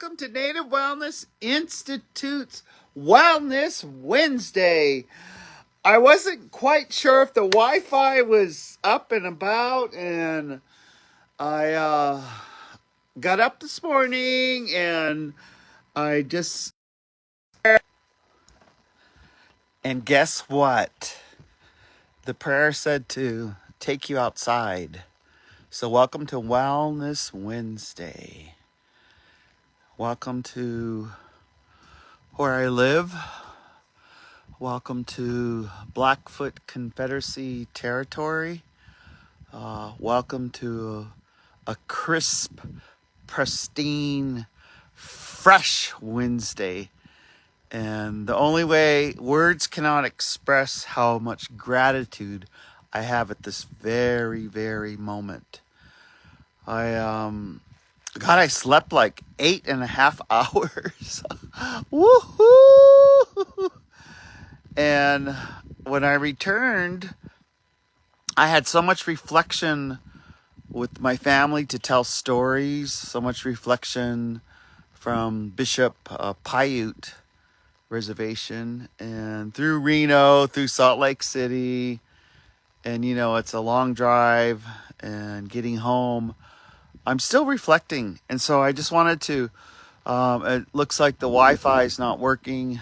welcome to Native Wellness Institute's Wellness Wednesday. I wasn't quite sure if the Wi-Fi was up and about, and I got up this morning and I just... And guess what? The prayer said to take you outside. So welcome to Wellness Wednesday. Welcome to where I live. Welcome to Blackfoot Confederacy territory. Welcome to a crisp, pristine, fresh Wednesday. And the only way words cannot express how much gratitude I have at this very, very moment. I slept like 8.5 hours. Woohoo! And when I returned, I had so much reflection with my family to tell stories, so much reflection from Bishop Paiute Reservation and through Reno, through Salt Lake City. And, you know, it's a long drive and getting home. I'm still reflecting. And so I just wanted to, it looks like the Wi-Fi is not working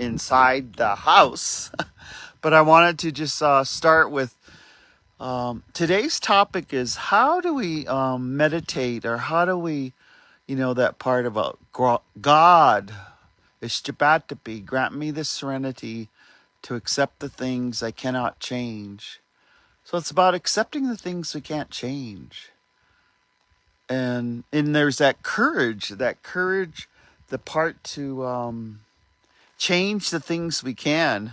inside the house. But I wanted to just start with today's topic is how do we meditate, or how do we, you know, that part about God, Ishtabatapi, grant me the serenity to accept the things I cannot change. So it's about accepting the things we can't change. And there's that courage, the part to change the things we can,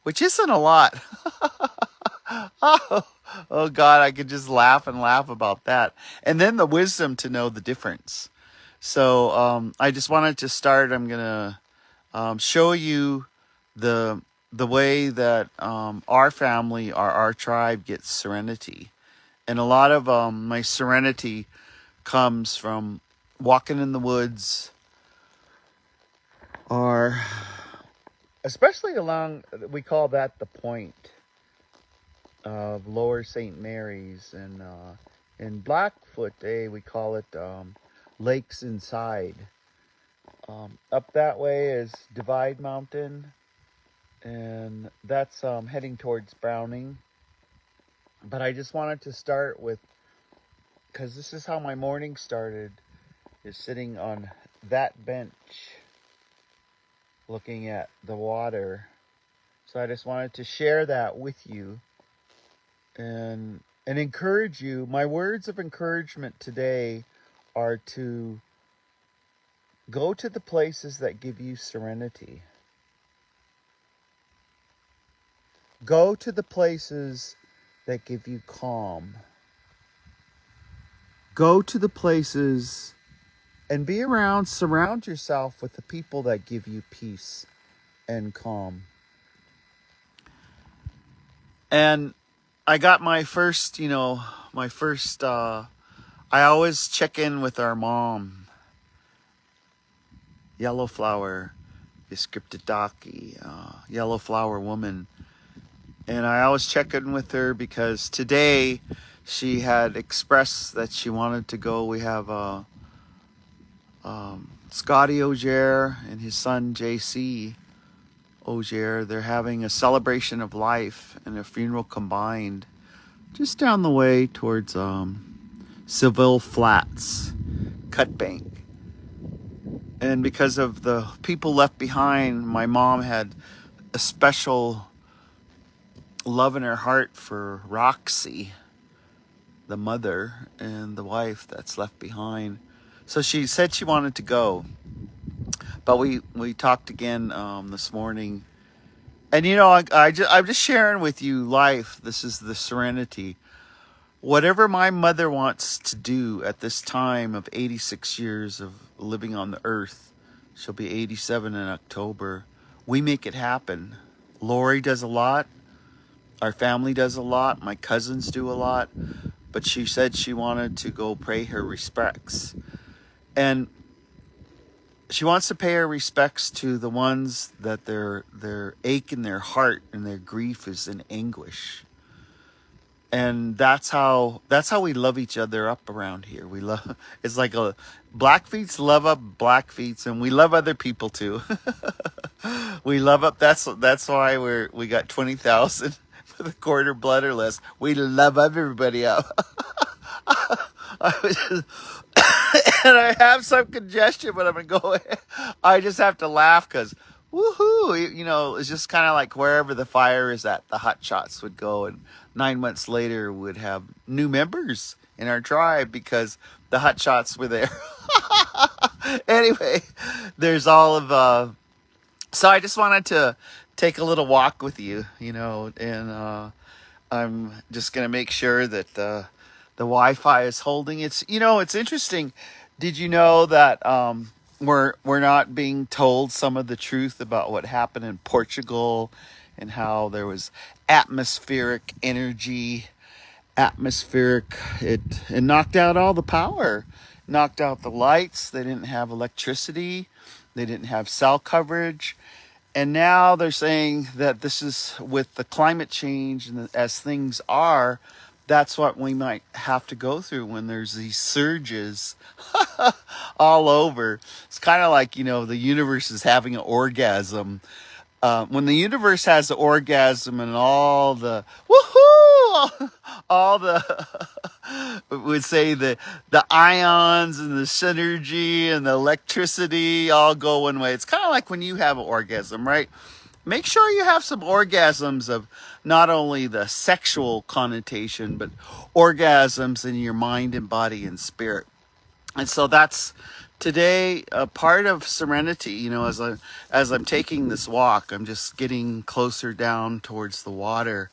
which isn't a lot. Oh God, I could just laugh and laugh about that. And then the wisdom to know the difference. So I just wanted to start. I'm going to show you the way that our family, our tribe gets serenity. And a lot of my serenity comes from walking in the woods, or especially along, we call that the point of Lower St. Mary's, and in Blackfoot, we call it Lakes Inside. Up that way is Divide Mountain, and that's heading towards Browning. But I just wanted to start with, because this is how my morning started, is sitting on that bench looking at the water. So I just wanted to share that with you and encourage you. My words of encouragement today are to go to the places that give you serenity. Go to the places that give you calm. Go to the places and surround yourself with the people that give you peace and calm. And I got my first, I always check in with our mom, Yellow Flower Iskriptidaki, Yellow Flower woman. And I always check in with her because today she had expressed that she wanted to go. We have Scotty Ogier and his son JC Ogier. They're having a celebration of life and a funeral combined just down the way towards Seville Flats, Cut Bank. And because of the people left behind, my mom had a special love in her heart for Roxy, the mother and the wife that's left behind. So she said she wanted to go. But we talked again this morning. And you know, I'm just sharing with you life. This is the serenity. Whatever my mother wants to do at this time of 86 years of living on the earth, she'll be 87 in October, we make it happen. Lori does a lot. Our family does a lot. My cousins do a lot. But she said she wanted to go pay her respects. And she wants to pay her respects to the ones that their ache in their heart and their grief is in anguish. And that's how we love each other up around here. We love it's like a Blackfeets love up Blackfeets, and we love other people too. We love up. That's why we got 20,000 for the quarter blood or less. We love everybody up. I was just, and I have some congestion, but I'm gonna go ahead. I just have to laugh because woohoo, it's just kind of like wherever the fire is at, the hot shots would go, and 9 months later would have new members in our tribe because the hot shots were there. Anyway, there's all of so I just wanted to take a little walk with you, and I'm just gonna make sure that the Wi-Fi is holding. It's interesting. Did you know that we're not being told some of the truth about what happened in Portugal and how there was atmospheric energy, it knocked out all the power, knocked out the lights. They didn't have electricity, they didn't have cell coverage. And now they're saying that this is with the climate change and as things are, that's what we might have to go through when there's these surges all over. It's kind of like, the universe is having an orgasm. When the universe has an orgasm and all the woohoo, all the would say the ions and the synergy and the electricity all go one way. It's kind of like when you have an orgasm, right? Make sure you have some orgasms of not only the sexual connotation, but orgasms in your mind and body and spirit. And so that's today a part of serenity. As I'm taking this walk, I'm just getting closer down towards the water.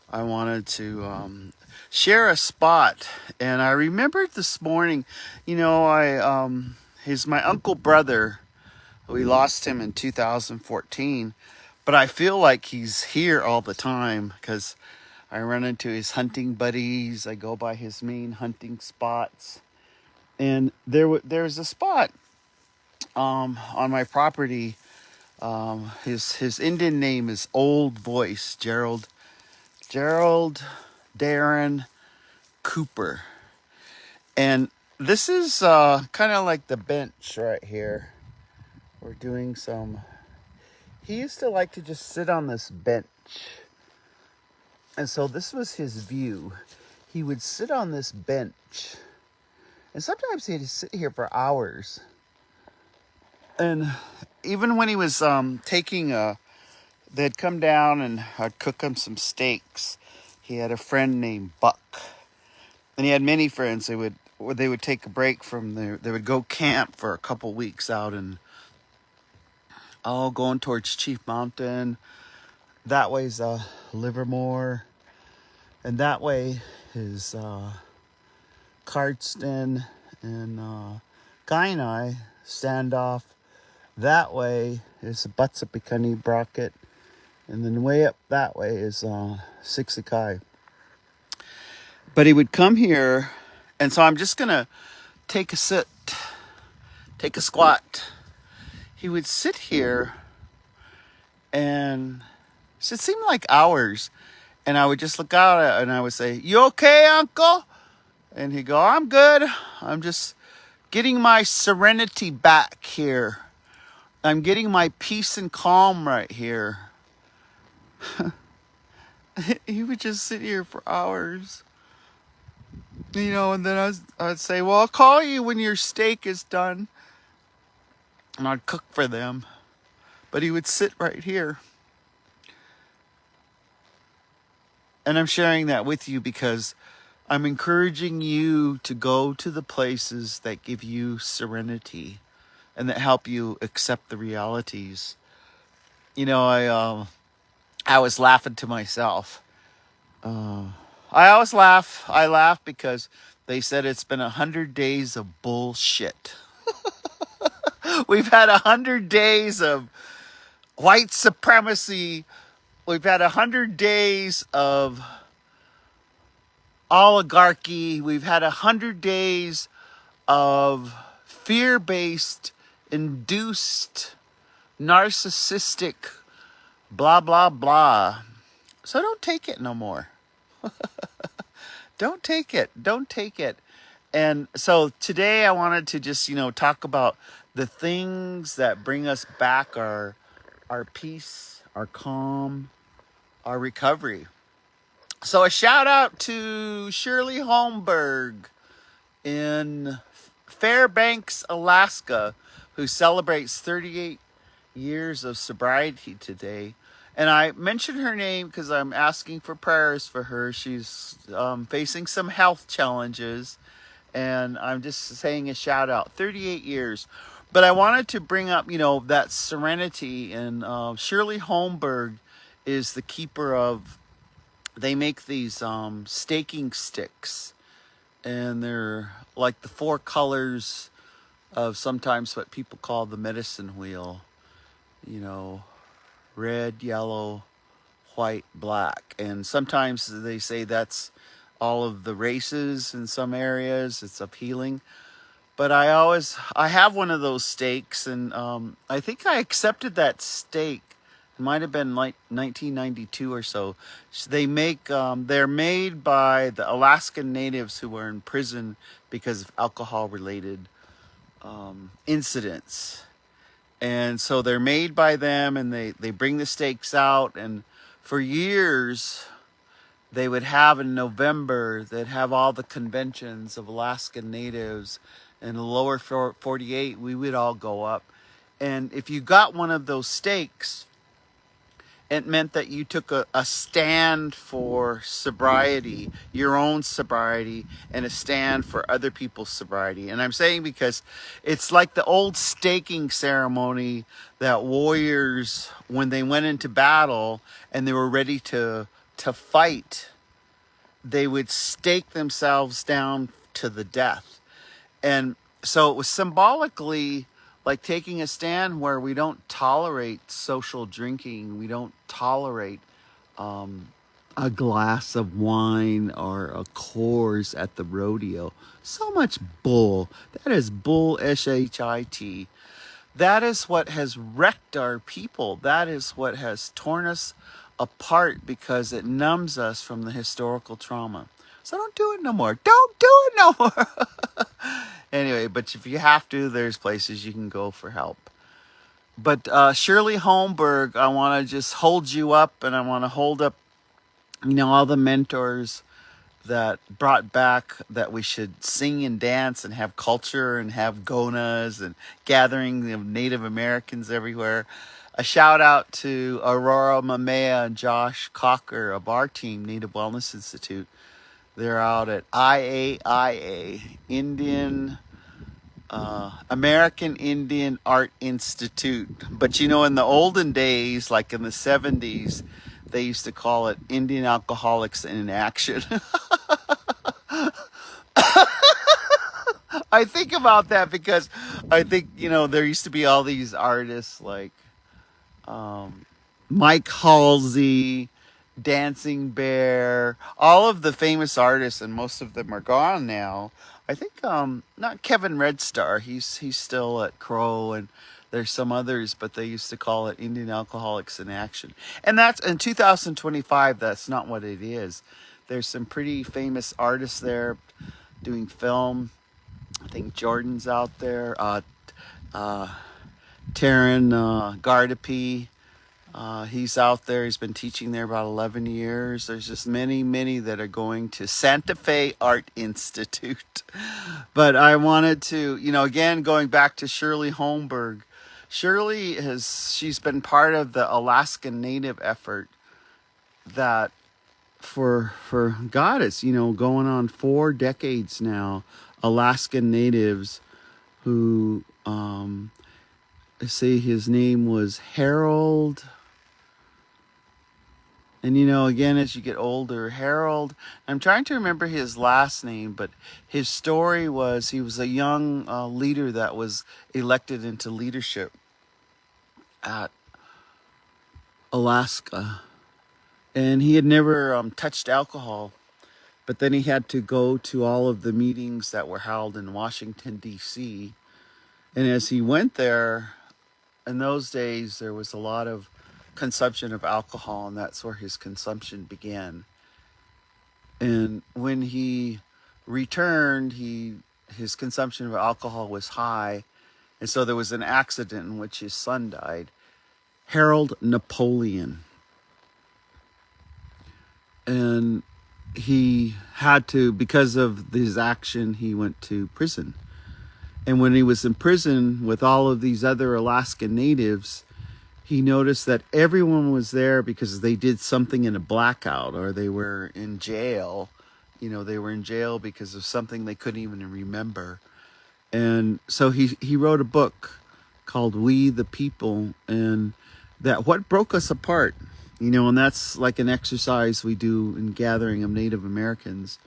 I wanted to share a spot, and I remembered this morning. He's my uncle brother. We lost him in 2014, but I feel like he's here all the time because I run into his hunting buddies. I go by his main hunting spots. And there's a spot on my property. His Indian name is Old Voice, Gerald Darren Cooper. And this is kind of like the bench right here. We're doing he used to like to just sit on this bench. And so this was his view. He would sit on this bench. And sometimes he'd sit here for hours. And even when he was they'd come down and I'd cook him some steaks. He had a friend named Buck. And he had many friends. They would take a break they would go camp for a couple weeks out and going towards Chief Mountain. That way's Livermore. And that way is Cardston and Kainai standoff. That way is Butsapikani Brockett, and then way up that way is Sixikai. But he would come here, and so I'm just gonna take a squat. He would sit here, and it seemed like hours, and I would just look out and I would say, "You okay, Uncle?" And he'd go, "I'm good. I'm just getting my serenity back here. I'm getting my peace and calm right here." He would just sit here for hours. And then I'd say, "Well, I'll call you when your steak is done." And I'd cook for them. But he would sit right here. And I'm sharing that with you because I'm encouraging you to go to the places that give you serenity and that help you accept the realities. I was laughing to myself. I always laugh. I laugh because they said it's been 100 days of bullshit. We've had 100 days of white supremacy. We've had 100 days of oligarchy. We've had 100 days of fear-based induced, narcissistic, blah, blah, blah. So don't take it no more. Don't take it. Don't take it. And so today I wanted to just, talk about the things that bring us back our peace, our calm, our recovery. So a shout out to Shirley Holmberg in Fairbanks, Alaska, who celebrates 38 years of sobriety today. And I mentioned her name because I'm asking for prayers for her. She's facing some health challenges, and I'm just saying a shout out. 38 years. But I wanted to bring up, that serenity. And Shirley Holmberg is the keeper of, they make these staking sticks. And they're like the four colors of sometimes what people call the medicine wheel. Red, yellow, white, black. And sometimes they say that's all of the races in some areas. It's of healing. But I have one of those stakes, and I think I accepted that stake. It might have been like 1992 or so. They're made by the Alaskan natives who were in prison because of alcohol-related incidents. And so they're made by them, and they bring the stakes out. And for years, they would have in November, they'd have all the conventions of Alaskan natives. In the lower 48, we would all go up. And if you got one of those stakes, it meant that you took a stand for sobriety, your own sobriety, and a stand for other people's sobriety. And I'm saying because it's like the old staking ceremony that warriors, when they went into battle and they were ready to fight, they would stake themselves down to the death. And so it was symbolically like taking a stand where we don't tolerate social drinking. We don't tolerate a glass of wine or a Coors at the rodeo. So much bull. That is bull, S-H-I-T. That is what has wrecked our people. That is what has torn us apart because it numbs us from the historical trauma. So don't do it no more. Don't do it no more. Anyway, but if you have to, there's places you can go for help. But Shirley Holmberg, I want to just hold you up, and I want to hold up, all the mentors that brought back that we should sing and dance and have culture and have gonas and gathering of Native Americans everywhere. A shout out to Aurora Mamea and Josh Cocker of our team, Native Wellness Institute. They're out at IAIA, American Indian Art Institute. But in the olden days, like in the 70s, they used to call it Indian Alcoholics in Action. I think about that because I think, there used to be all these artists like Mike Halsey, Dancing Bear, all of the famous artists, and most of them are gone now. I think not Kevin Red Star. He's still at Crow, and there's some others, but they used to call it Indian Alcoholics in Action. And that's in 2025. That's not what it is. There's some pretty famous artists there doing film. I think Jordan's out there. Taryn Gardapi. He's out there. He's been teaching there about 11 years. There's just many that are going to Santa Fe Art Institute. But I wanted to, again, going back to Shirley Holmberg. She's been part of the Alaskan Native effort that for God, it's, going on 4 decades now. Alaskan Natives who, say his name was Harold. And again, as you get older, Harold, I'm trying to remember his last name, but his story was he was a young leader that was elected into leadership at Alaska. And he had never touched alcohol, but then he had to go to all of the meetings that were held in Washington, D.C., And as he went there, in those days, there was a lot of consumption of alcohol, and that's where his consumption began. And when he returned, his consumption of alcohol was high, and so there was an accident in which his son died. Harold Napoleon. And he had to, because of his action, he went to prison. And when he was in prison with all of these other Alaskan natives, he noticed that everyone was there because they did something in a blackout, or they were in jail. They were in jail because of something they couldn't even remember. And so he wrote a book called We the People, and that what broke us apart, and that's like an exercise we do in gathering of Native Americans.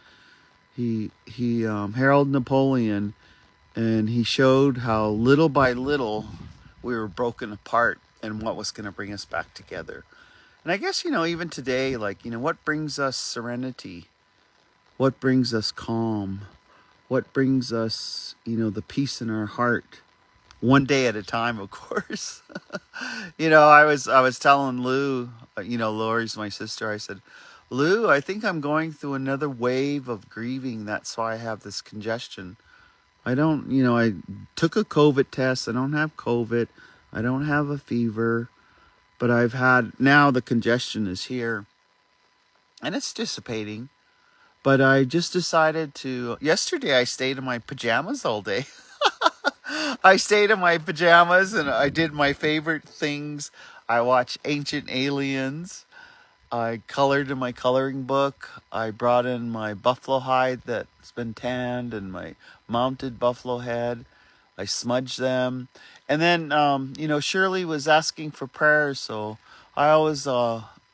He Harold Napoleon, and he showed how little by little we were broken apart and what was going to bring us back together. And I guess, even today, like, what brings us serenity? What brings us calm? What brings us, the peace in our heart? One day at a time, of course. I was telling Lou, Lori's my sister. I said, Lou, I think I'm going through another wave of grieving. That's why I have this congestion. I don't, I took a COVID test. I don't have COVID. I don't have a fever, but now the congestion is here and it's dissipating. But I just decided yesterday I stayed in my pajamas all day. I stayed in my pajamas and I did my favorite things. I watched Ancient Aliens. I colored in my coloring book. I brought in my buffalo hide that's been tanned and my mounted buffalo head. I smudged them. And then, Shirley was asking for prayers, so I always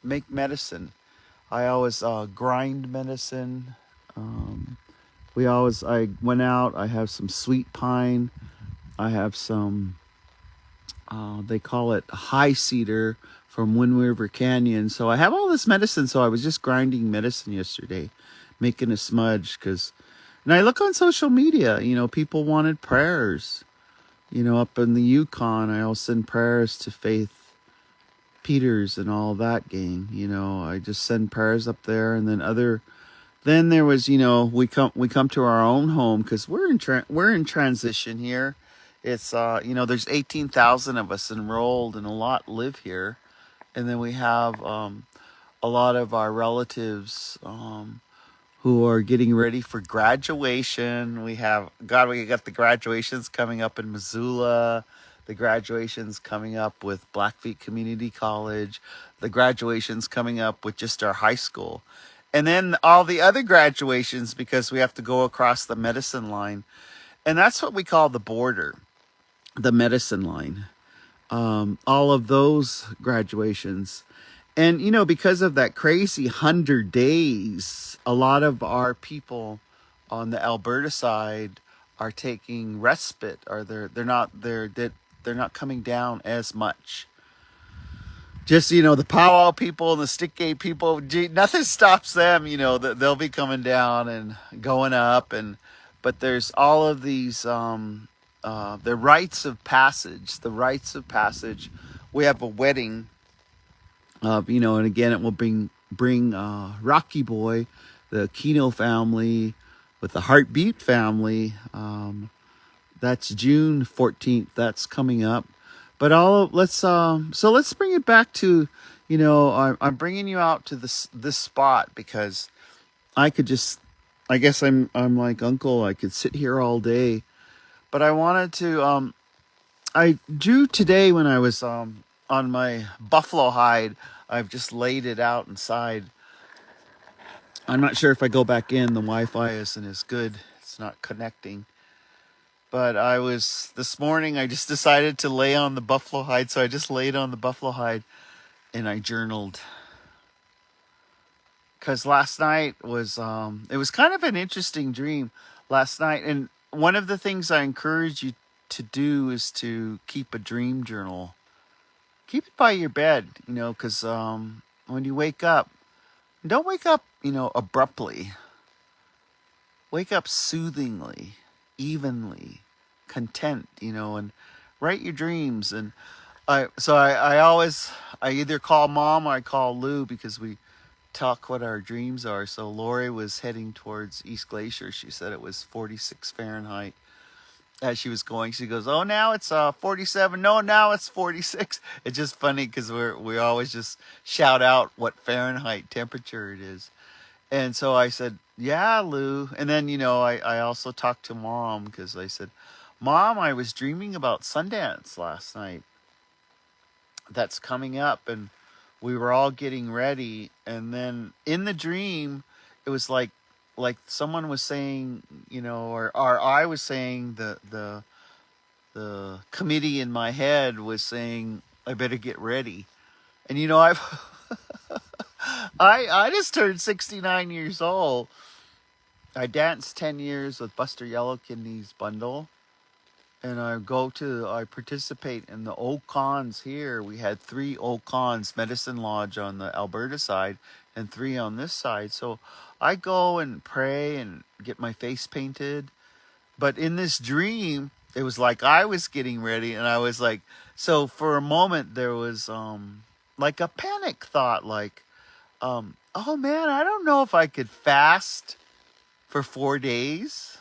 make medicine. I always grind medicine. I went out, I have some sweet pine. I have some, they call it high cedar from Wind River Canyon. So I have all this medicine. So I was just grinding medicine yesterday, making a smudge. And I look on social media, people wanted prayers. Up in the Yukon, I'll send prayers to Faith Peters and all that gang. I just send prayers up there, and then there was, we come to our own home because we're in transition here. It's there's 18,000 of us enrolled, and a lot live here, and then we have a lot of our relatives who are getting ready for graduation. We got the graduations coming up in Missoula, the graduations coming up with Blackfeet Community College, the graduations coming up with just our high school. And then all the other graduations, because we have to go across the medicine line. And that's what we call the border, the medicine line. All of those graduations. And, because of that crazy 100 days, a lot of our people on the Alberta side are taking respite, or they're not coming down as much. Just, the powwow people and the stick gate people, nothing stops them, they'll be coming down and going up. But there's all of these, the rites of passage. We have a wedding, and again, it will bring Rocky Boy, the Kino family with the Heartbeat family. That's June 14th. That's coming up. But let's bring it back to, I'm bringing you out to this spot because I guess I'm like Uncle. I could sit here all day, but I wanted to. I drew today when I was on my buffalo hide. I've just laid it out inside. I'm not sure if I go back in, the Wi-Fi isn't as good. It's not connecting. But this morning, I just decided to lay on the buffalo hide. So I just laid on the buffalo hide and I journaled. Because last night it was kind of an interesting dream last night. And one of the things I encourage you to do is to keep a dream journal. Keep it by your bed, because when you wake up, don't wake up, abruptly. Wake up soothingly, evenly, content, and write your dreams. And I either call mom or I call Lou because we talk what our dreams are. So Lori was heading towards East Glacier. She said it was 46 Fahrenheit. As she was going, she goes, "Oh, now it's 47. No, now it's 46." It's just funny because we always just shout out what Fahrenheit temperature it is. And so I said, "Yeah, Lou." And then I also talked to mom because I said, "Mom, I was dreaming about Sundance last night. That's coming up, and we were all getting ready, and then in the dream it was like someone was saying, or I was saying, the committee in my head was saying I better get ready." And I've I just turned 69 years old. I danced 10 years with Buster Yellow Kidney's bundle. And I participate in the Okons here. We had 3 Okons, Medicine Lodge on the Alberta side and 3 on this side. So I go and pray and get my face painted. But in this dream, it was like I was getting ready, and I was like, so for a moment there was like a panic thought, like, oh man, I don't know if I could fast for 4 days.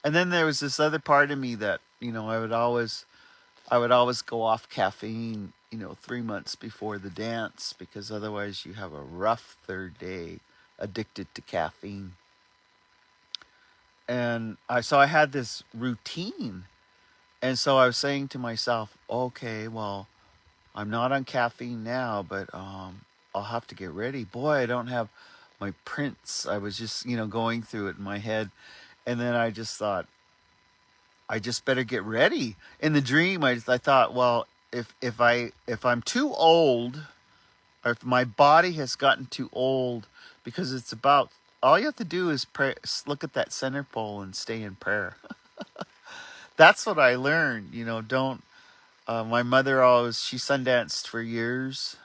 And then there was this other part of me that, I would always go off caffeine, 3 months before the dance, because otherwise you have a rough third day addicted to caffeine. And so I had this routine. And so I was saying to myself, okay, well, I'm not on caffeine now, but I'll have to get ready. Boy, I don't have my prints. I was just, going through it in my head. And then I just thought, I just better get ready. In the dream, I thought, well, if I'm too old, or if my body has gotten too old, because it's about, all you have to do is pray, look at that center pole and stay in prayer. That's what I learned. Don't. My mother she sundanced for years.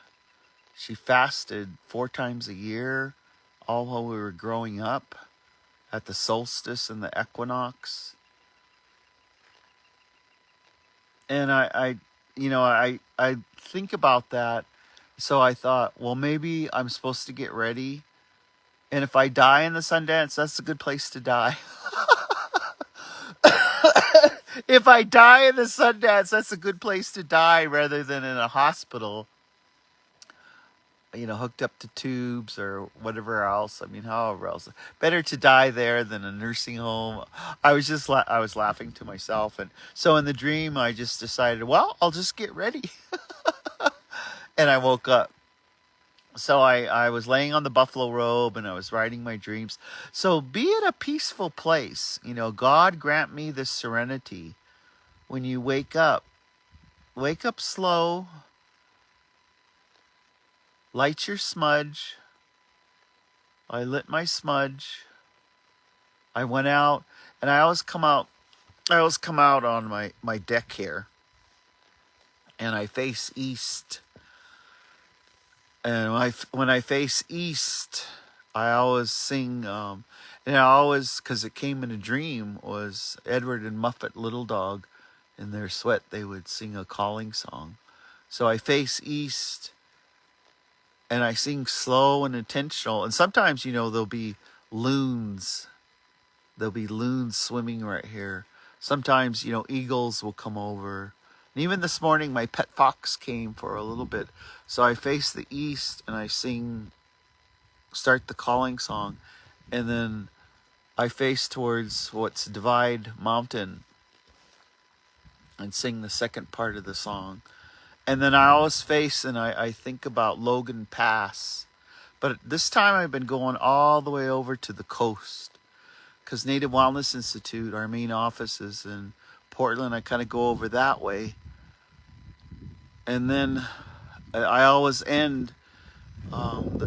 She fasted 4 times a year, all while we were growing up, at the solstice and the equinox. And I think about that. So I thought, well, maybe I'm supposed to get ready. And if I die in the Sundance, that's a good place to die. If I die in the Sundance, that's a good place to die rather than in a hospital, hooked up to tubes or whatever else. I mean, however else. Better to die there than a nursing home. I was laughing to myself. And so in the dream, I just decided, well, I'll just get ready. And I woke up. So I was laying on the buffalo robe and I was writing my dreams. So be at a peaceful place. God grant me this serenity. When you wake up slow, light your smudge. I lit my smudge. I went out, and I always come out on my deck here, and I face east. And when I face east, I always sing, and I always, because it came in a dream, was Edward and Muffet Little Dog. In their sweat, they would sing a calling song. So I face east, and I sing slow and intentional. And sometimes, there'll be loons. There'll be loons swimming right here. Sometimes, eagles will come over. And even this morning, my pet fox came for a little bit. So I face the east and I start the calling song. And then I face towards what's Divide Mountain and sing the second part of the song. And then I always face and I think about Logan Pass. But this time I've been going all the way over to the coast. Because Native Wellness Institute, our main office is in Portland. I kind of go over that way. And then I always end,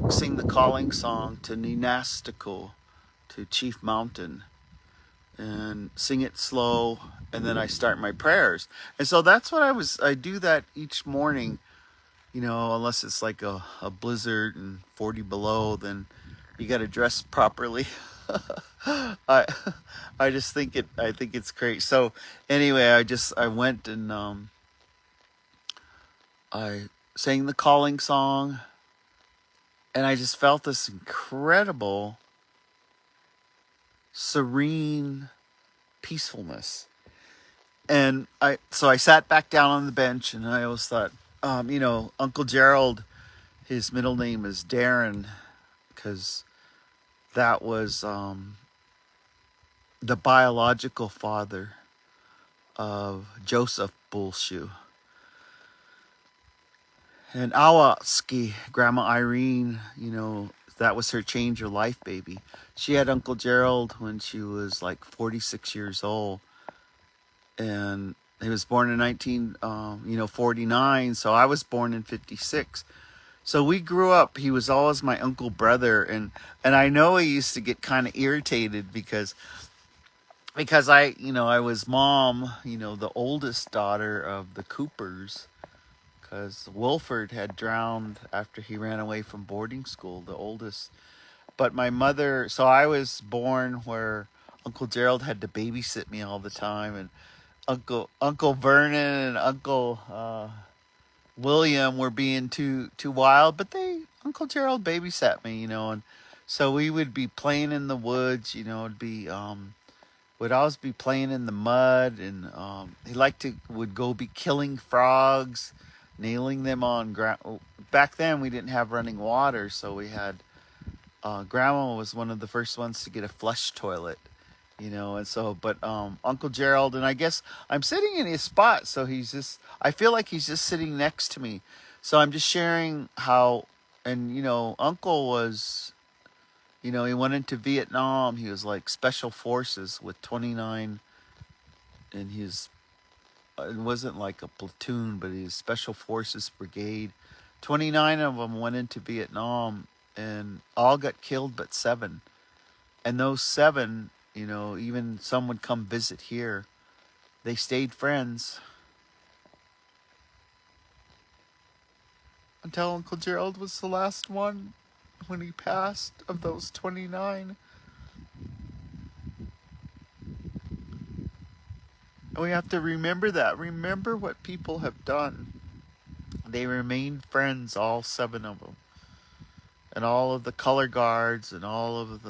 sing the calling song to Ninastico, to Chief Mountain. And sing it slow, and then I start my prayers. And so that's what I do that each morning, unless it's like a blizzard and 40 below, then you got to dress properly. I I just think I think it's great. So anyway, I went and I sang the calling song, and I just felt this incredible, serene peacefulness. And I sat back down on the bench, and I always thought, Uncle Gerald, his middle name is Darren, because that was the biological father of Joseph Bullshoe. And Awaski, Grandma Irene, that was her change her life baby. She had Uncle Gerald when she was like 46 years old. And he was born in 1949. So I was born in 56. So we grew up, he was always my uncle brother. And I know he used to get kind of irritated because I was mom, the oldest daughter of the Coopers, because Wilford had drowned after he ran away from boarding school, the oldest. But my mother, so I was born where Uncle Gerald had to babysit me all the time, and Uncle Vernon and Uncle William were being too wild, but Uncle Gerald babysat me, and so we would be playing in the woods, it'd be would always be playing in the mud, and he would go be killing frogs, nailing them on ground. Back then we didn't have running water, so we had Grandma was one of the first ones to get a flush toilet, and so but Uncle Gerald, and I guess I'm sitting in his spot, so I feel like he's just sitting next to me, so I'm just sharing how, and Uncle was, he went into Vietnam. He was like special forces with 29, and it wasn't like a platoon, but his special forces brigade. 29 of them went into Vietnam, and all got killed but 7. And those 7, even some would come visit here. They stayed friends until Uncle Gerald was the last one when he passed of those 29. And we have to remember that. Remember what people have done. They remained friends, all 7 of them. And all of the color guards and all of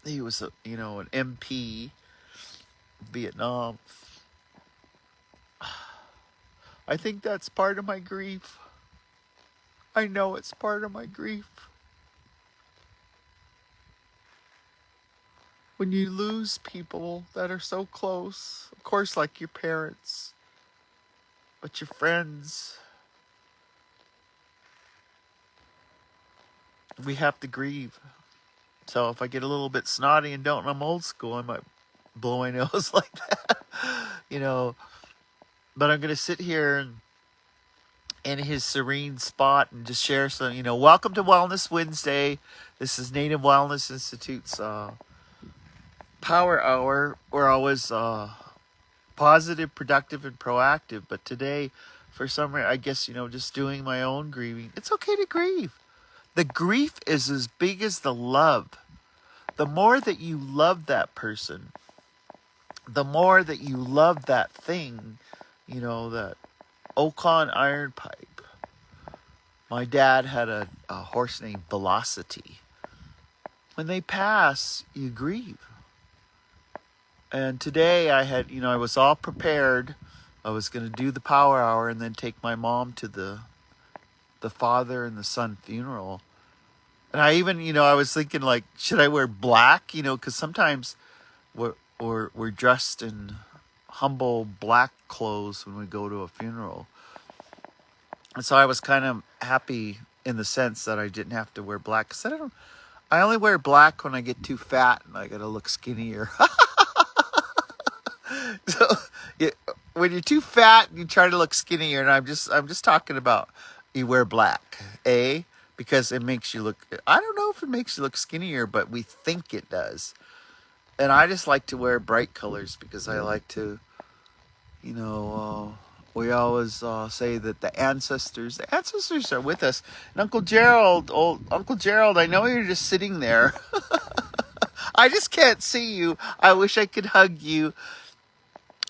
he was, an MP, Vietnam. I think that's part of my grief. I know it's part of my grief. When you lose people that are so close, of course, like your parents, but your friends, we have to grieve. So if I get a little bit snotty and I'm old school, I might blow my nose like that, But I'm going to sit here in his serene spot and just share some, welcome to Wellness Wednesday. This is Native Wellness Institute's Power Hour. We're always positive, productive, and proactive. But today, for some reason, I guess, just doing my own grieving. It's okay to grieve. The grief is as big as the love. The more that you love that person, the more that you love that thing, that Ocon iron pipe. My dad had a horse named Velocity. When they pass, you grieve. And today I had, I was all prepared. I was going to do the power hour and then take my mom to the father and the son funeral. And I even, I was thinking, like, should I wear black? Because sometimes we're dressed in humble black clothes when we go to a funeral. And so I was kind of happy in the sense that I didn't have to wear black. Because I only wear black when I get too fat and I got to look skinnier. So when you're too fat, you try to look skinnier, and I'm just talking about you wear black, because it makes you look. I don't know if it makes you look skinnier, but we think it does. And I just like to wear bright colors because I like to, we always say that the ancestors are with us. And Uncle Gerald, I know you're just sitting there. I just can't see you. I wish I could hug you.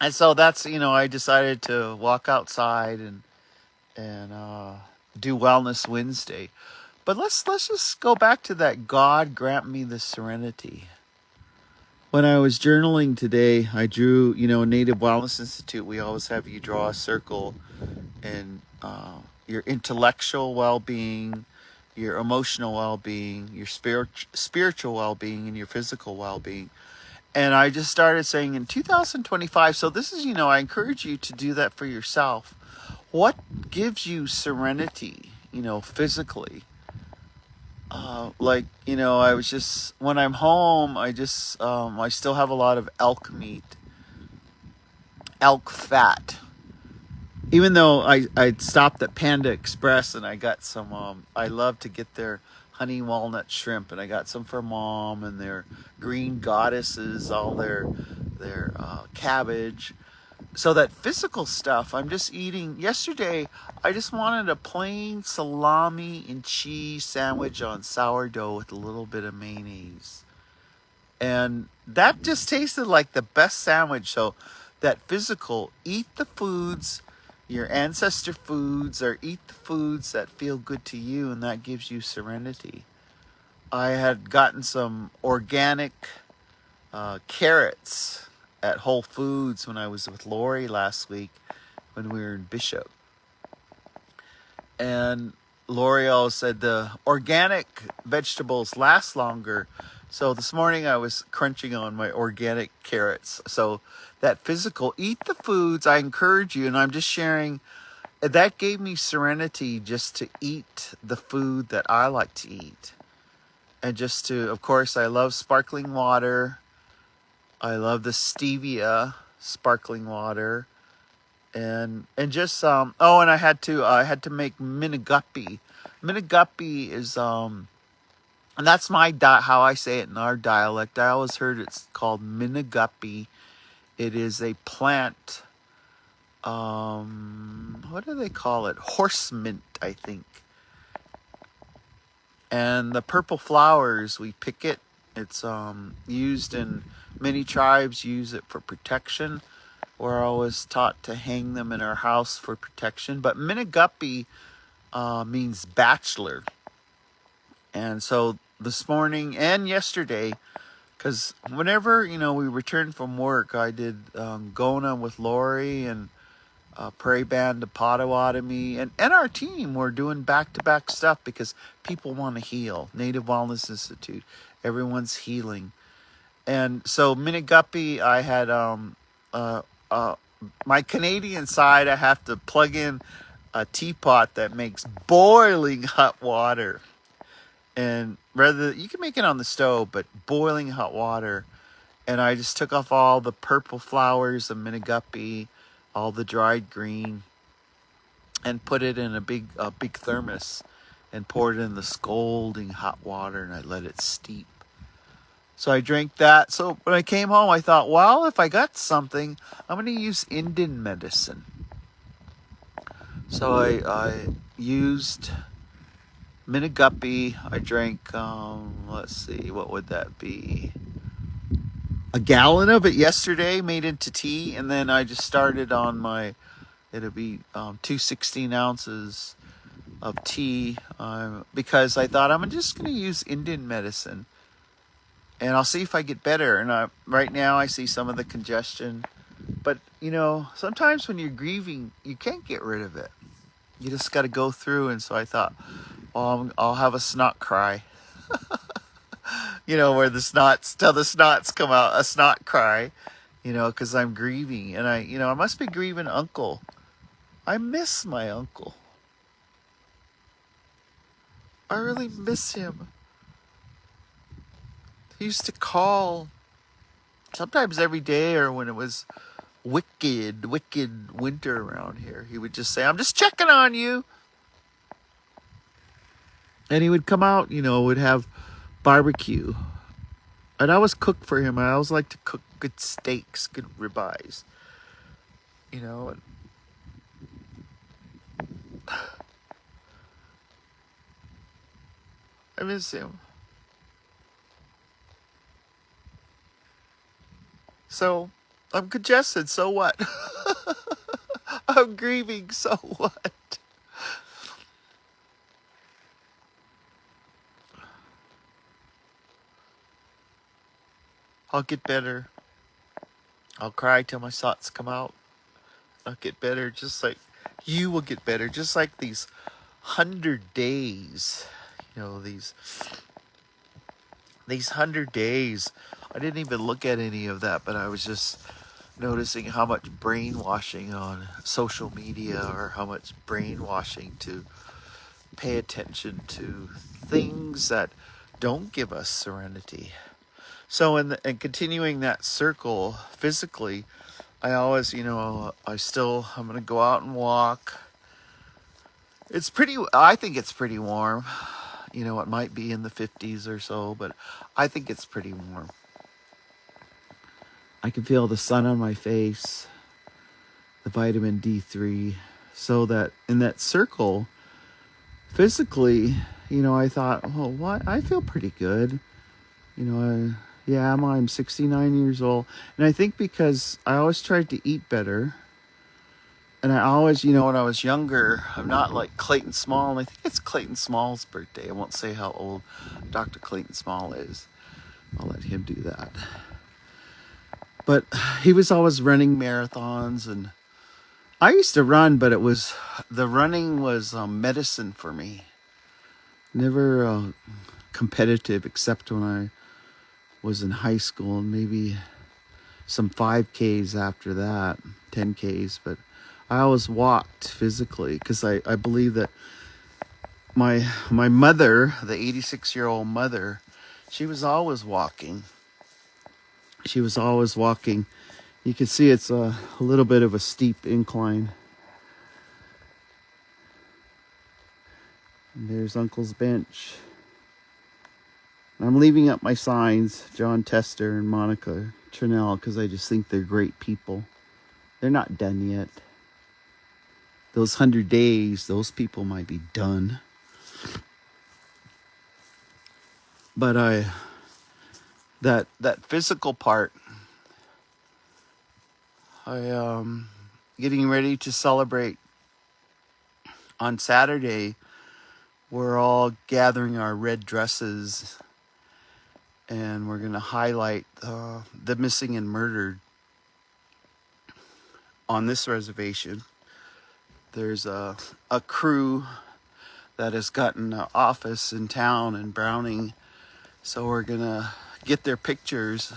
And so that's, I decided to walk outside and do Wellness Wednesday. But let's just go back to that. God grant me the serenity. When I was journaling today, I drew, Native Wellness Institute, we always have you draw a circle and your intellectual well-being, your emotional well-being, your spiritual well-being, and your physical well-being. And I just started saying in 2025, so this is, I encourage you to do that for yourself. What gives you serenity, physically? I was just, when I'm home, I still have a lot of elk meat, elk fat. Even though I stopped at Panda Express and I got some, I love to get their honey walnut shrimp, and I got some for Mom, and their green goddesses, all their cabbage. So that physical stuff, I'm just eating. Yesterday, I just wanted a plain salami and cheese sandwich on sourdough with a little bit of mayonnaise. And that just tasted like the best sandwich. So that physical, eat the foods, your ancestor foods, or eat the foods that feel good to you, and that gives you serenity. I had gotten some organic carrots at Whole Foods when I was with Lori last week when we were in Bishop. And L'Oreal said the organic vegetables last longer. So this morning I was crunching on my organic carrots. So that physical, eat the foods, I encourage you, and I'm just sharing, that gave me serenity just to eat the food that I like to eat. And just to, of course, I love sparkling water. I love the stevia sparkling water. And just and I had to make minigupi. Minigupi is and that's my how I say it in our dialect. I always heard it's called minigupi. It is a plant. What do they call it? Horse mint, I think. And the purple flowers, we pick it. It's used in many tribes. Use it for protection. We're always taught to hang them in our house for protection. But minigupi means bachelor. And so this morning and yesterday, because whenever, we returned from work, I did Gona with Lori and Prairie Band to Potawatomi. And our team, we're doing back-to-back stuff because people want to heal. Native Wellness Institute. Everyone's healing. And so minigupi, I had my Canadian side, I have to plug in a teapot that makes boiling hot water. And you can make it on the stove, but boiling hot water. And I just took off all the purple flowers of minigupi, all the dried green, and put it in a big thermos and poured it in the scalding hot water, and I let it steep. So I drank that. So when I came home, I thought, well, if I got something, I'm going to use Indian medicine. So I used minigupi. I drank, let's see, what would that be? A gallon of it yesterday, made into tea. And then I just started on it'll be 216 ounces of tea because I thought I'm just going to use Indian medicine. And I'll see if I get better. And right now I see some of the congestion. But, sometimes when you're grieving, you can't get rid of it. You just got to go through. And so I thought, well, I'll have a snot cry. Where the snots come out, a snot cry, because I'm grieving. And I must be grieving Uncle. I miss my uncle. I really miss him. He used to call sometimes every day, or when it was wicked winter around here, he would just say, I'm just checking on you. And he would come out, would have barbecue. And I always cook for him. I always like to cook good steaks, good ribeyes. And I miss him. So I'm congested, so what? I'm grieving, so what? I'll get better. I'll cry till my thoughts come out. I'll get better, just like you will get better, just like these 100 days. These 100 days. I didn't even look at any of that, but I was just noticing how much brainwashing on social media, or how much brainwashing to pay attention to things that don't give us serenity. So in continuing that circle physically, I always, I'm going to go out and walk. I think it's pretty warm. It might be in the 50s or so, but I think it's pretty warm. I can feel the sun on my face, the vitamin D3, so that in that circle, physically, I thought, oh, what? I feel pretty good. I'm 69 years old. And I think because I always tried to eat better. And I always, when I was younger, I'm not like Clayton Small. And I think it's Clayton Small's birthday. I won't say how old Dr. Clayton Small is. I'll let him do that. But he was always running marathons. And I used to run, but the running was medicine for me. Never competitive, except when I was in high school, and maybe some 5Ks after that, 10Ks, but I always walked physically because I believe that my mother, the 86-year-old mother, she was always walking. She was always walking. You can see it's a little bit of a steep incline. And there's Uncle's bench. I'm leaving up my signs, John Tester and Monica Trinell, because I just think they're great people. They're not done yet. Those 100 days, those people might be done. But that physical part, getting ready to celebrate on Saturday. We're all gathering our red dresses, and we're going to highlight the missing and murdered on this reservation. There's a crew that has gotten an office in town in Browning, so we're going to get their pictures.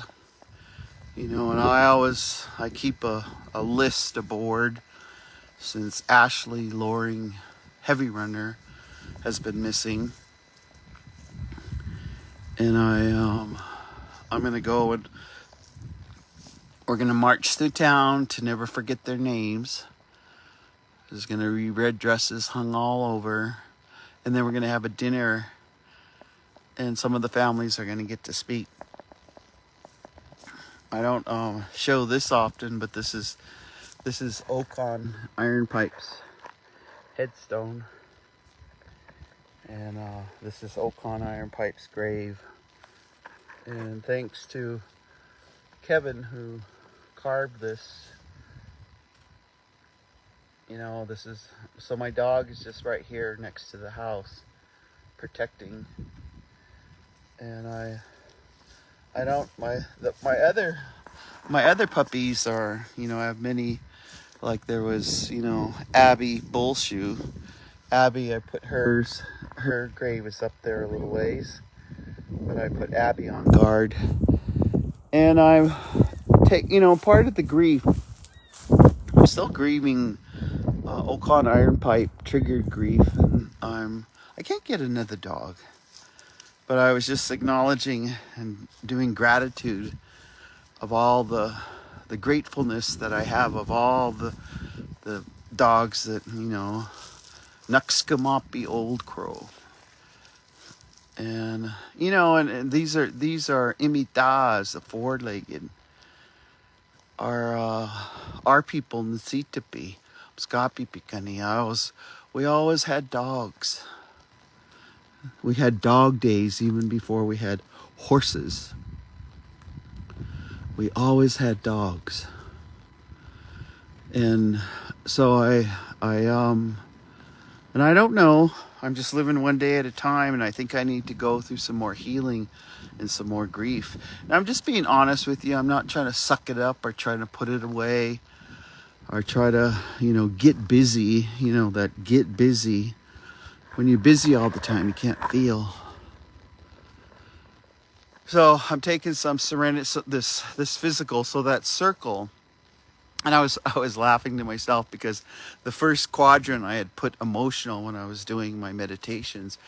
And I keep a list aboard since Ashley Loring, heavy runner, has been missing. And I'm going to go and we're going to march through town to never forget their names. There's going to be red dresses hung all over. And then we're going to have a dinner. And some of the families are going to get to speak. I don't show this often, but this is Ocon Iron Pipes headstone. And this is Ocon Iron Pipes grave. And thanks to Kevin who carved this. So my dog is just right here next to the house, protecting. And my other puppies are, I have many, like there was, Abby Bullshoe. Abby, I put her grave is up there a little ways, but I put Abby on guard. And I take, part of the grief, I'm still grieving Ocon Iron Pipe triggered grief, and I can't get another dog. But I was just acknowledging and doing gratitude of all the gratefulness that I have of all the dogs that, Nuxkamapi Old Crow. And, and these are imitas, the four-legged, our people, Nsitapi, Mskapi Pikaniaos. We always had dogs. We had dog days even before we had horses. We always had dogs. And so and I don't know. I'm just living one day at a time, and I think I need to go through some more healing and some more grief. And I'm just being honest with you. I'm not trying to suck it up or trying to put it away or try to, get busy. That get busy. When you're busy all the time, you can't feel. So I'm taking some serenity, so this physical, so that circle. And I was laughing to myself because the first quadrant I had put emotional when I was doing my meditations.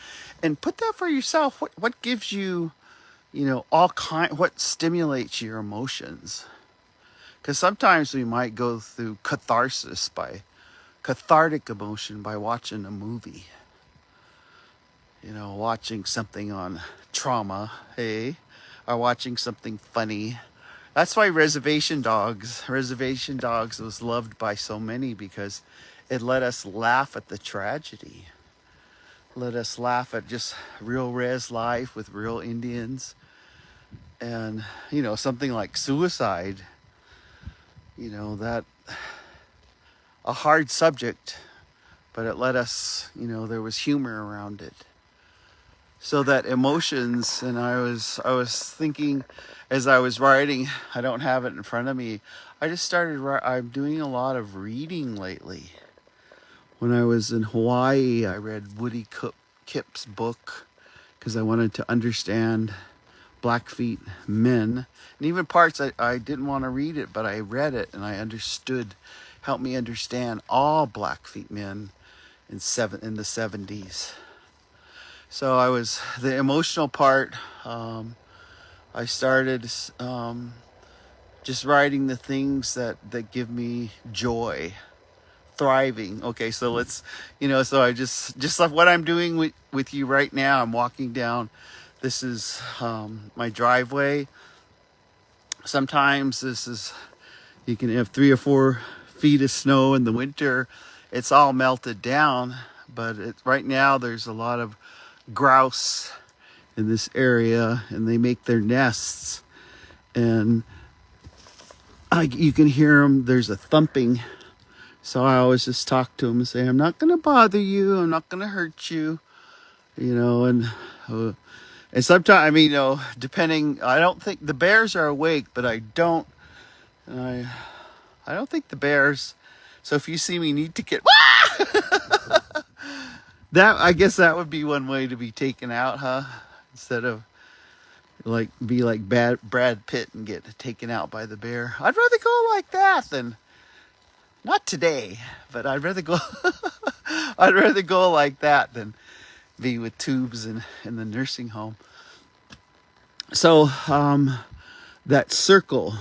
And put that for yourself. What gives you, what stimulates your emotions? Because sometimes we might go through cathartic emotion by watching a movie. Watching something on trauma, hey, or watching something funny. That's why Reservation Dogs was loved by so many, because it let us laugh at the tragedy. Let us laugh at just real res life with real Indians. And, something like suicide, that a hard subject, but it let us, there was humor around it. So that emotions, and I was thinking as I was writing, I don't have it in front of me. I'm doing a lot of reading lately. When I was in Hawaii, I read Woody Kip's book because I wanted to understand Blackfeet men. And even parts I didn't want to read it, but I read it and I helped me understand all Blackfeet men in the 70s. So the emotional part, I started just writing the things that give me joy, thriving. Okay, so let's, so I just like what I'm doing with you right now. I'm walking down. This is my driveway. Sometimes you can have 3 or 4 feet of snow in the winter. It's all melted down, but right now there's a lot of grouse in this area, and they make their nests, and you can hear them. There's a thumping, so I always just talk to them and say, I'm not going to bother you, I'm not going to hurt you, and sometimes, depending, I don't think the bears are awake, but I don't think the bears, so if you see me need to get that, I guess that would be one way to be taken out, huh? Instead of be like Brad Pitt and get taken out by the bear. I'd rather go like that than, not today, but I'd rather go like that than be with tubes in the nursing home. So that circle,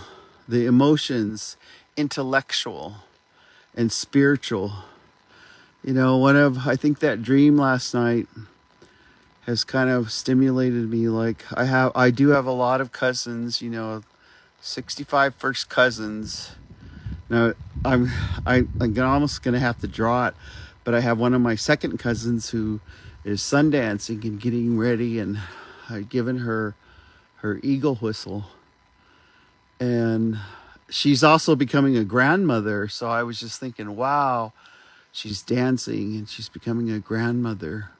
the emotions, intellectual and spiritual. I think that dream last night has kind of stimulated me. Like I do have a lot of cousins, 65 first cousins. Now I'm almost gonna have to draw it, but I have one of my second cousins who is sundancing and getting ready, and I've given her eagle whistle, and she's also becoming a grandmother. So I was just thinking, wow, she's dancing and she's becoming a grandmother.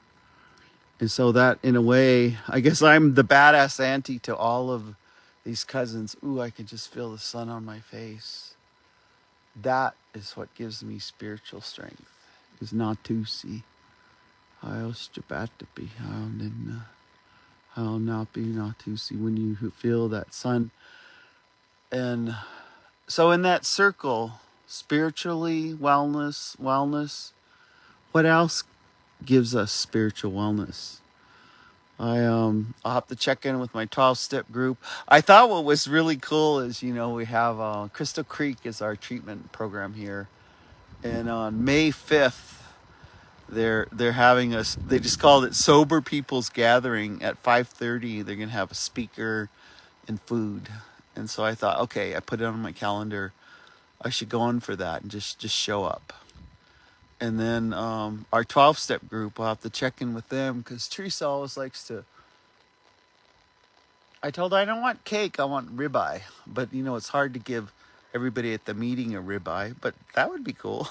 And so that, in a way, I guess I'm the badass auntie to all of these cousins. Ooh, I can just feel the sun on my face. That is what gives me spiritual strength, is not to see. I'll not be not to see, when you feel that sun. And so in that circle, spiritually, wellness, what else gives us spiritual wellness? I'll have to check in with my 12-step group. I thought what was really cool is, we have Crystal Creek is our treatment program here, and on May 5th, they're having they just called it Sober People's Gathering at 5:30. They're gonna have a speaker and food, and so I thought, okay, I put it on my calendar. I should go in for that and just show up. And then our 12-step group, I'll have to check in with them, because Teresa always likes to, I told her I don't want cake, I want ribeye. But you know, it's hard to give everybody at the meeting a ribeye, but that would be cool.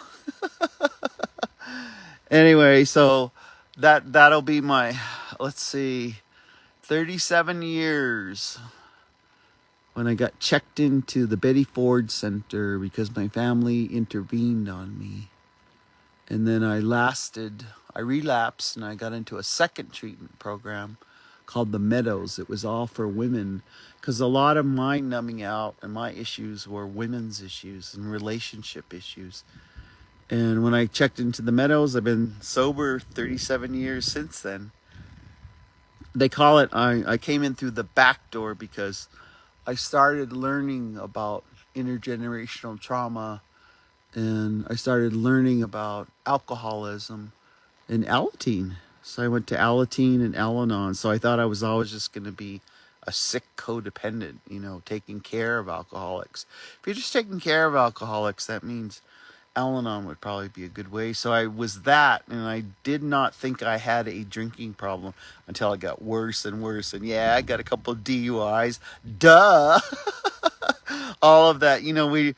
Anyway, so that'll be my, let's see, 37 years when I got checked into the Betty Ford Center because my family intervened on me. And then I relapsed and I got into a second treatment program called the Meadows. It was all for women because a lot of my numbing out and my issues were women's issues and relationship issues. And when I checked into the Meadows, I've been sober 37 years since then. They call it, I came in through the back door because I started learning about intergenerational trauma, and I started learning about alcoholism and Alateen. So I went to Alateen and Al-Anon. So I thought I was always just going to be a sick codependent, you know, taking care of alcoholics. If you're just taking care of alcoholics, that means Al-Anon would probably be a good way. So I was that, and I did not think I had a drinking problem until it got worse and worse. And yeah, I got a couple of DUIs. Duh. All of that, you know,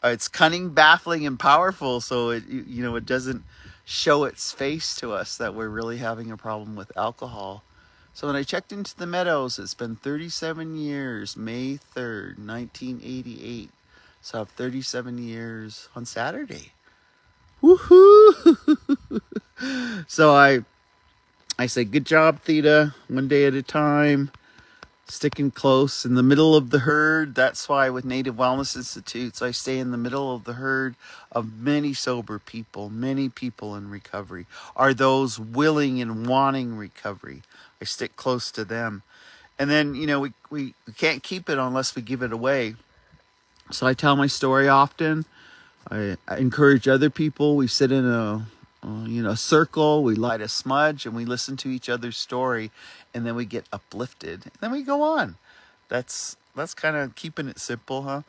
it's cunning, baffling, and powerful. So it doesn't show its face to us that we're really having a problem with alcohol. So when I checked into the Meadows, it's been 37 years, May 3rd, 1988. So I have 37 years on Saturday. Woohoo! So I say, good job, Theta, one day at a time, sticking close in the middle of the herd. That's why with Native Wellness Institutes, I stay in the middle of the herd of many sober people, many people in recovery, are those willing and wanting recovery. I stick close to them. And then, you know, we can't keep it unless we give it away. So I tell my story often. I encourage other people. We sit in a circle, we light a smudge, and we listen to each other's story, and then we get uplifted, and then we go on. That's kind of keeping it simple, huh?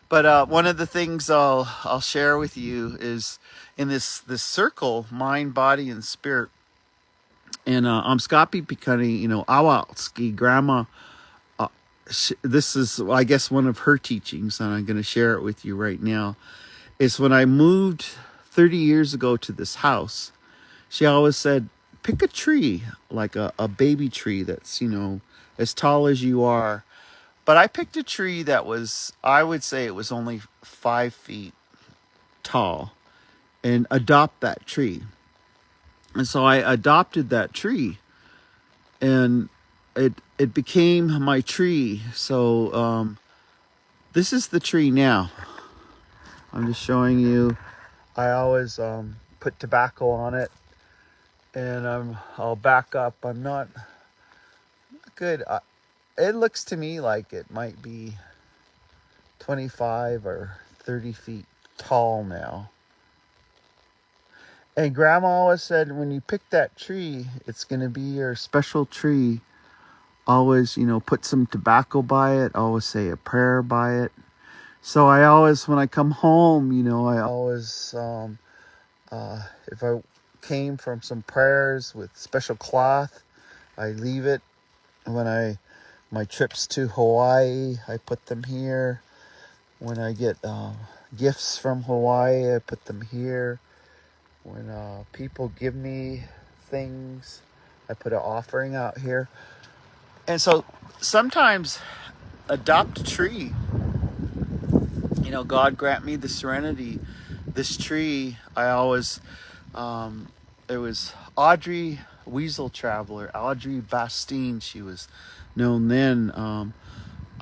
But one of the things I'll share with you is in this circle, mind, body, and spirit. And Amskapi Pikani, you know, Awalski grandma. This is, I guess, one of her teachings, and I'm going to share it with you right now. Is when I moved 30 years ago to this house, she always said, pick a tree, like a baby tree that's, you know, as tall as you are. But I picked a tree that was, I would say it was only 5 feet tall, and adopt that tree. And so I adopted that tree, and it became my tree. So this is the tree now. I'm just showing you. I always put tobacco on it, and I'll back up. I'm not good. It looks to me like it might be 25 or 30 feet tall now. And Grandma always said, when you pick that tree, it's going to be your special tree. Always, you know, put some tobacco by it. Always say a prayer by it. So I always, when I come home, you know, I always, if I came from some prayers with special cloth, I leave it. When my trips to Hawaii, I put them here. When I get gifts from Hawaii, I put them here. When people give me things, I put an offering out here. And so sometimes adopt a tree. You know, God grant me the serenity. This tree, I always, it was Audrey Weasel Traveler, Audrey Bastine, she was known then.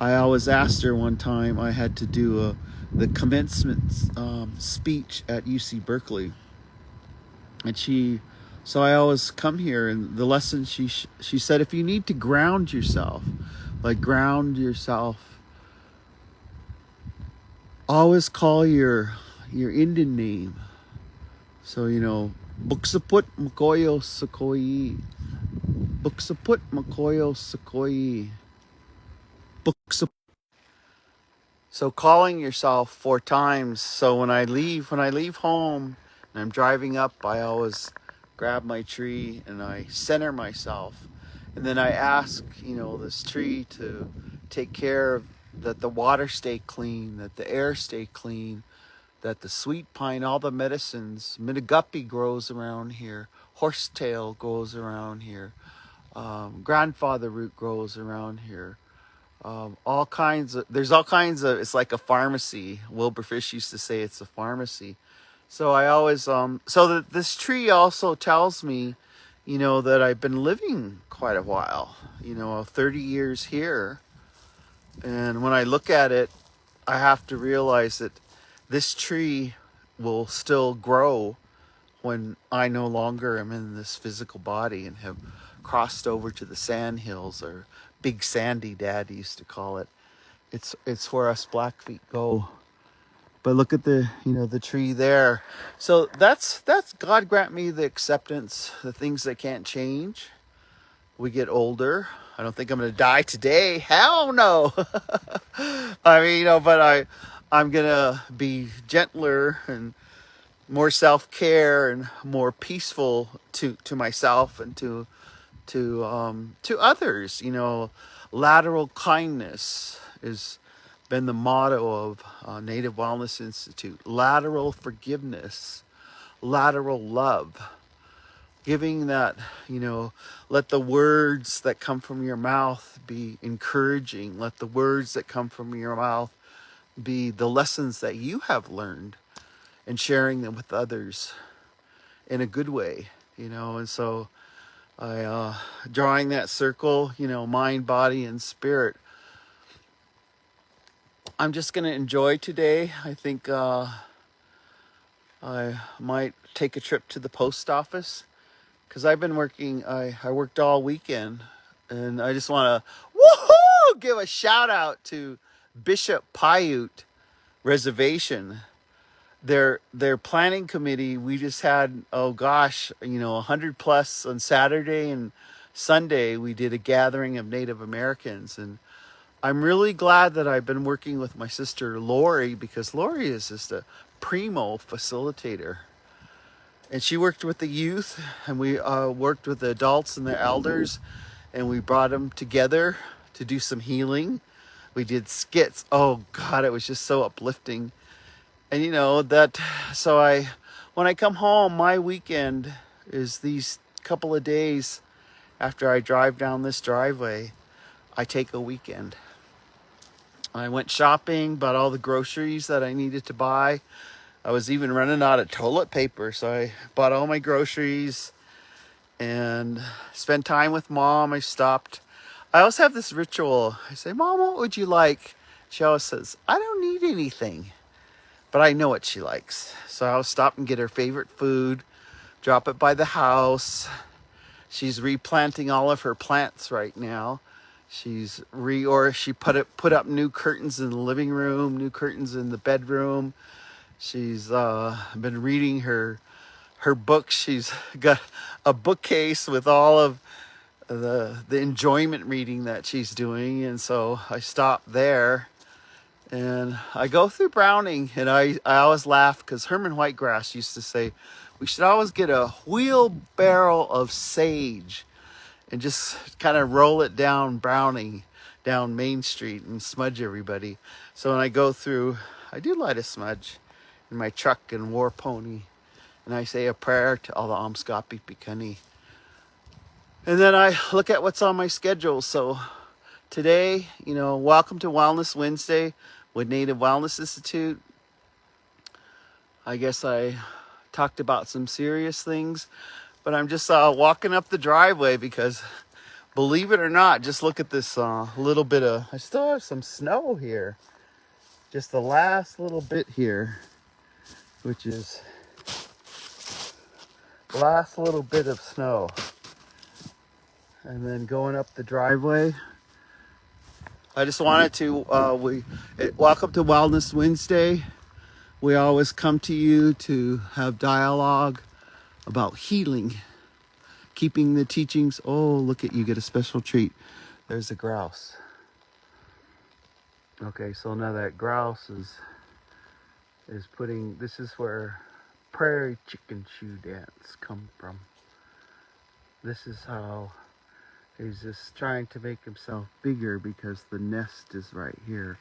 I always asked her one time, I had to do the commencement speech at UC Berkeley. And so I always come here, and the lesson she said, if you need to ground yourself, always call your Indian name. So, you know, Buksaput Makoyo Sakoi. Buksaput Makoyo Sakoi. Buksaput. So calling yourself 4 times. So when I leave home and I'm driving up, I always grab my tree and I center myself. And then I ask, this tree to take care of that the water stay clean, that the air stay clean, that the sweet pine, all the medicines, Miniguppy grows around here, horsetail grows around here, grandfather root grows around here. There's all kinds of, it's like a pharmacy. Wilbur Fish used to say it's a pharmacy. So I always, so that this tree also tells me, that I've been living quite a while, 30 years here. And when I look at it, I have to realize that this tree will still grow when I no longer am in this physical body and have crossed over to the sand hills, or Big Sandy, Dad used to call it. It's where us Blackfeet go. But look at the tree there. So that's God grant me the acceptance, the things that can't change. We get older. I don't think I'm going to die today. Hell no. I mean, but I'm going to be gentler and more self-care and more peaceful to myself and to others. Lateral kindness has been the motto of Native Wellness Institute. Lateral forgiveness, lateral love, giving that, let the words that come from your mouth be encouraging. Let the words that come from your mouth be the lessons that you have learned, and sharing them with others in a good way, and so I drawing that circle, mind, body, and spirit. I'm just going to enjoy today. I think I might take a trip to the post office, because I've been working. I worked all weekend, and I just want to give a shout out to Bishop Paiute Reservation. Their planning committee, we just had, 100 plus on Saturday and Sunday. We did a gathering of Native Americans, and I'm really glad that I've been working with my sister Lori, because Lori is just a primo facilitator. And she worked with the youth, and we worked with the adults and the elders, and we brought them together to do some healing. We did skits. Oh God, it was just so uplifting. And when I come home, my weekend is these couple of days after I drive down this driveway. I take a weekend. I went shopping, bought all the groceries that I needed to buy. I was even running out of toilet paper, so I bought all my groceries and spent time with Mom. I always have this ritual. I say, Mom, what would you like? She always says, I don't need anything. But I know what she likes. So I'll stop and get her favorite food, drop it by the house. She's replanting all of her plants right now. She put up new curtains in the living room, new curtains in the bedroom. She's been reading her books. She's got a bookcase with all of the enjoyment reading that she's doing, and so I stopped there. And I go through Browning, and I always laugh, because Herman Whitegrass used to say, we should always get a wheelbarrow of sage and just kind of roll it down Browning, down Main Street, and smudge everybody. So when I go through, I do light a smudge in my truck and war pony, and I say a prayer to all the Amskapi Pikani. And then I look at what's on my schedule. So today, welcome to Wellness Wednesday with Native Wellness Institute. I guess I talked about some serious things, but I'm just walking up the driveway because, believe it or not, just look at this little bit of, I still have some snow here. Just the last little bit here, which is the last little bit of snow. And then going up the driveway, I just wanted to, welcome to Wellness Wednesday. We always come to you to have dialogue about healing, keeping the teachings. Oh, look at you, get a special treat. There's a grouse. Okay, so now that grouse is putting, this is where prairie chicken shoe dance come from. This is how He's just trying to make himself bigger because the nest is right here.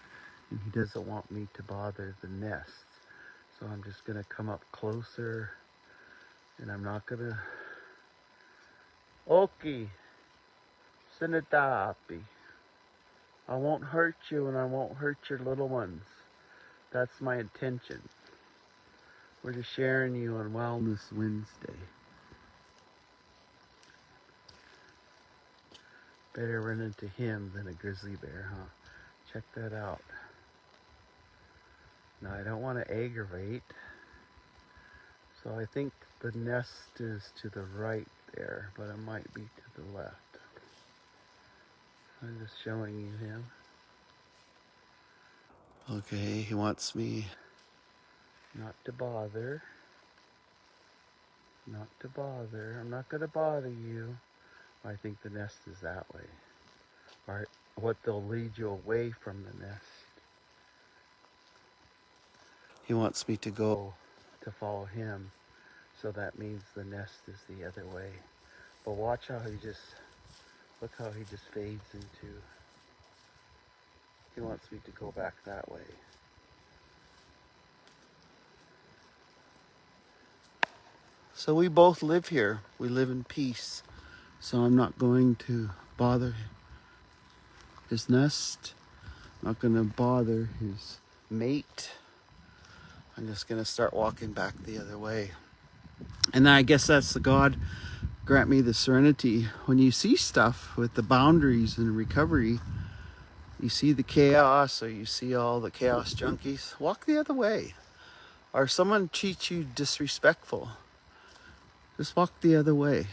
And he doesn't want me to bother the nest. So I'm just going to come up closer. And I'm not going to... Oki, Sinadapi. I won't hurt you and I won't hurt your little ones. That's my intention. We're just sharing you on Wellness Wednesday. Better run into him than a grizzly bear, huh? Check that out. Now, I don't want to aggravate. So I think the nest is to the right there, but it might be to the left. I'm just showing you him. Okay, he wants me not to bother. Not to bother. I'm not going to bother you. I think the nest is that way. Or what they'll lead you away from the nest. He wants me to go to follow him. So that means the nest is the other way. But watch how look how he just fades into. He wants me to go back that way. So we both live here. We live in peace. So I'm not going to bother his nest. I'm not going to bother his mate. I'm just going to start walking back the other way. And I guess that's the God grant me the serenity. When you see stuff with the boundaries and recovery, you see the chaos or you see all the chaos junkies, walk the other way. Or someone treats you disrespectful, just walk the other way.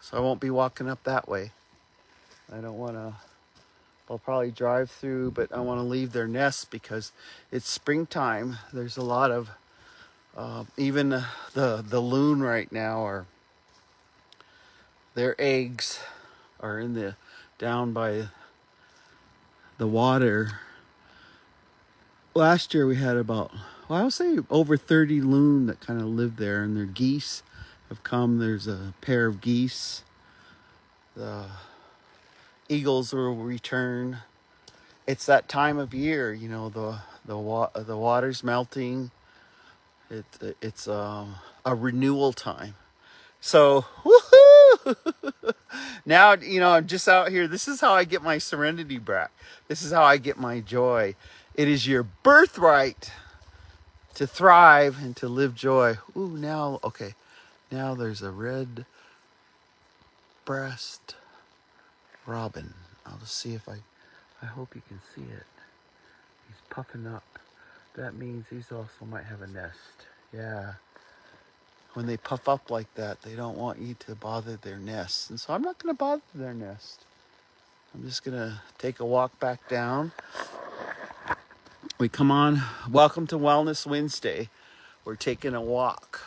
So I won't be walking up that way. I don't want to. I'll probably drive through, but I want to leave their nest because it's springtime. There's a lot of, even the loon right now, or their eggs are down by the water. Last year we had about, well, I would say over 30 loon that kind of live there, and their geese have come. There's a pair of geese. The eagles will return. It's that time of year, you know, the water's melting. It's a renewal time. So, woohoo! Now, you know, I'm just out here. This is how I get my serenity back. This is how I get my joy. It is your birthright to thrive and to live joy. Ooh, now, okay. Now there's a red breast robin. I'll just see if I hope you can see it. He's puffing up. That means he's also might have a nest. Yeah. When they puff up like that, they don't want you to bother their nest. And so I'm not going to bother their nest. I'm just going to take a walk back down. We come on. Welcome to Wellness Wednesday. We're taking a walk.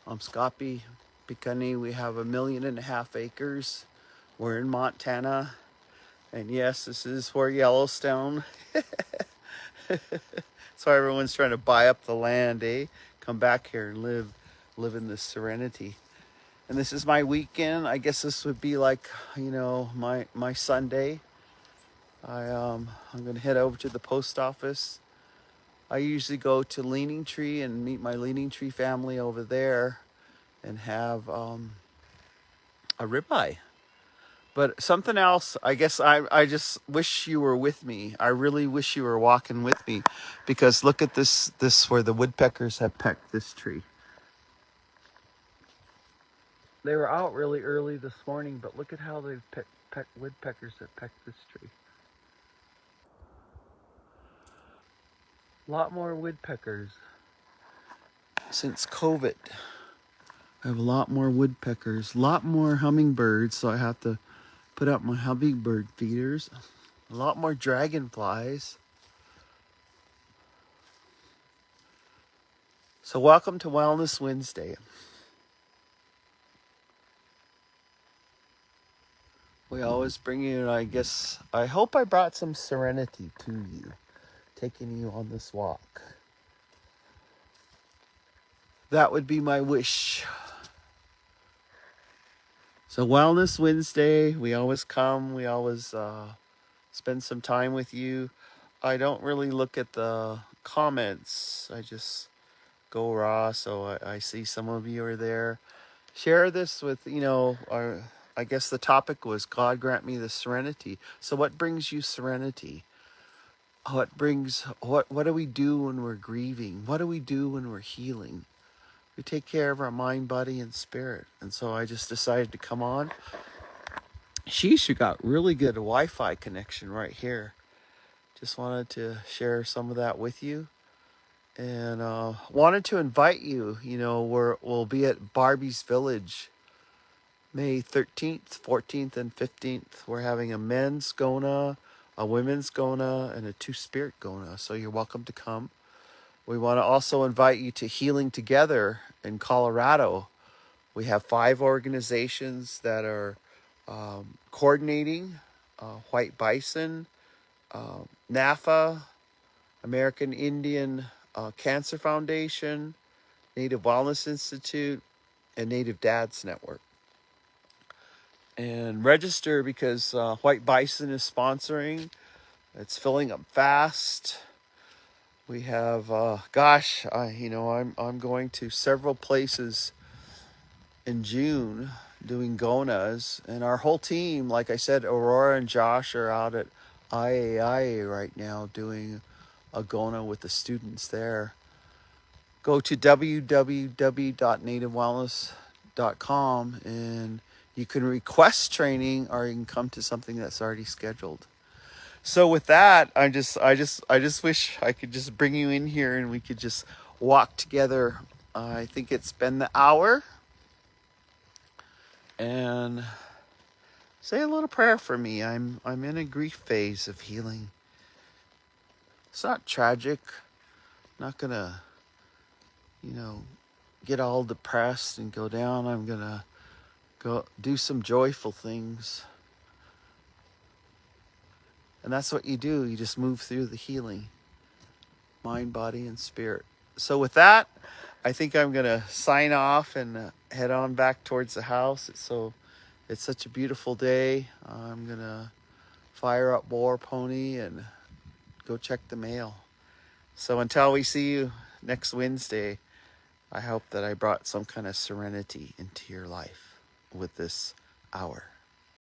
I'm Scoppy Picanni. We have 1.5 million acres. We're in Montana. And yes, this is for Yellowstone. So everyone's trying to buy up the land, eh? Come back here and live in this serenity. And this is my weekend. I guess this would be like, you know, my Sunday. I'm gonna head over to the post office. I usually go to Leaning Tree and meet my Leaning Tree family over there and have a ribeye. But something else, I guess I just wish you were with me. I really wish you were walking with me, because look at this where the woodpeckers have pecked this tree. They were out really early this morning, but look at how they've woodpeckers have pecked this tree. A lot more woodpeckers. Since COVID, I have a lot more woodpeckers, a lot more hummingbirds, so I have to put up my hummingbird feeders. A lot more dragonflies. So welcome to Wellness Wednesday. We always bring you, I hope I brought some serenity to you, taking you on this walk. That would be my wish. So Wellness Wednesday, we always come, we always spend some time with you. I don't really look at the comments. I just go raw. So I see some of you are there. Share this with, I guess the topic was God grant me the serenity. So what brings you serenity? What do we do when we're grieving? What do we do when we're healing? We take care of our mind, body, and spirit. And so I just decided to come on. Sheesh, you got really good Wi-Fi connection right here. Just wanted to share some of that with you. And wanted to invite you, we'll be at Barbie's Village May 13th, 14th, and 15th. We're having a men's Gona, a women's Gona, and a two-spirit Gona. So you're welcome to come. We want to also invite you to Healing Together in Colorado. We have 5 organizations that are coordinating. White Bison, NAFA, American Indian Cancer Foundation, Native Wellness Institute, and Native Dads Network. And register because White Bison is sponsoring. It's filling up fast. We have, I'm going to several places in June doing Gonas, and our whole team, like I said, Aurora and Josh are out at IAIA right now doing a Gona with the students there. Go to www.nativewellness.com and you can request training, or you can come to something that's already scheduled. So with that, I just wish I could just bring you in here and we could just walk together. I think it's been the hour. And say a little prayer for me. I'm in a grief phase of healing. It's not tragic. I'm not gonna, get all depressed and go down. I'm gonna go do some joyful things. And that's what you do. You just move through the healing. Mind, body, and spirit. So with that, I think I'm gonna sign off and head on back towards the house. It's such a beautiful day. I'm gonna fire up War Pony and go check the mail. So until we see you next Wednesday, I hope that I brought some kind of serenity into your life with this hour.